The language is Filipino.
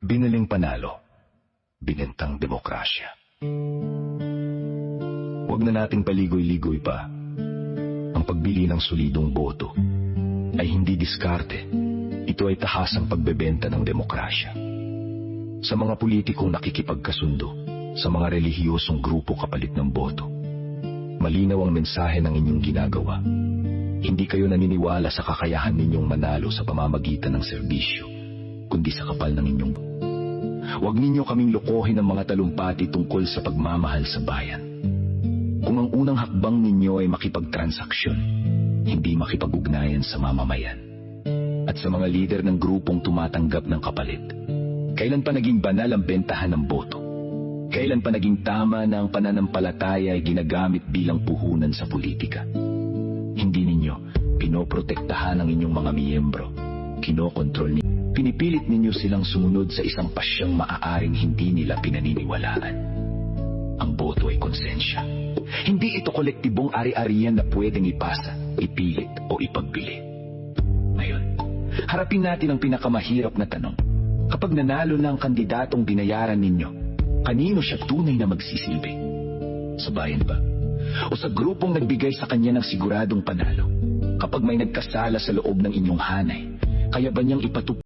Binaling panalo, binentang demokrasya. Huwag na nating paligoy-ligoy pa. Ang pagbili ng solidong boto ay hindi diskarte. Ito ay tahasang pagbebenta ng demokrasya. Sa mga politikong nakikipagkasundo, sa mga relihiyosong grupo kapalit ng boto, malinaw ang mensahe ng inyong ginagawa. Hindi kayo naniniwala sa kakayahan ninyong manalo sa pamamagitan ng serbisyo, kundi sa kapal ng inyong. Huwag ninyo kaming lokohin ng mga talumpati tungkol sa pagmamahal sa bayan. Kung ang unang hakbang ninyo ay makipagtransaksyon, hindi makipag-ugnayan sa mamamayan, at sa mga lider ng grupong tumatanggap ng kapalit, kailan pa naging banal ang bentahan ng boto? Kailan pa naging tama na ang pananampalataya ay ginagamit bilang puhunan sa politika? Hindi ninyo pinoprotektahan ang inyong mga miyembro. Kinokontrol ninyo. Pinipilit ninyo silang sumunod sa isang pasyang maaaring hindi nila pinaniniwalaan. Ang boto ay konsensya. Hindi ito kolektibong ari-arian na pwedeng ipasa, ipilit o ipagbili. Ngayon, harapin natin ang pinakamahirap na tanong. Kapag nanalo na ang kandidatong binayaran ninyo, kanino siya tunay na magsisilbi? Sa bayan ba? O sa grupong nagbigay sa kanya ng siguradong panalo? Kapag may nagkasala sa loob ng inyong hanay, kaya ba niyang ipatupad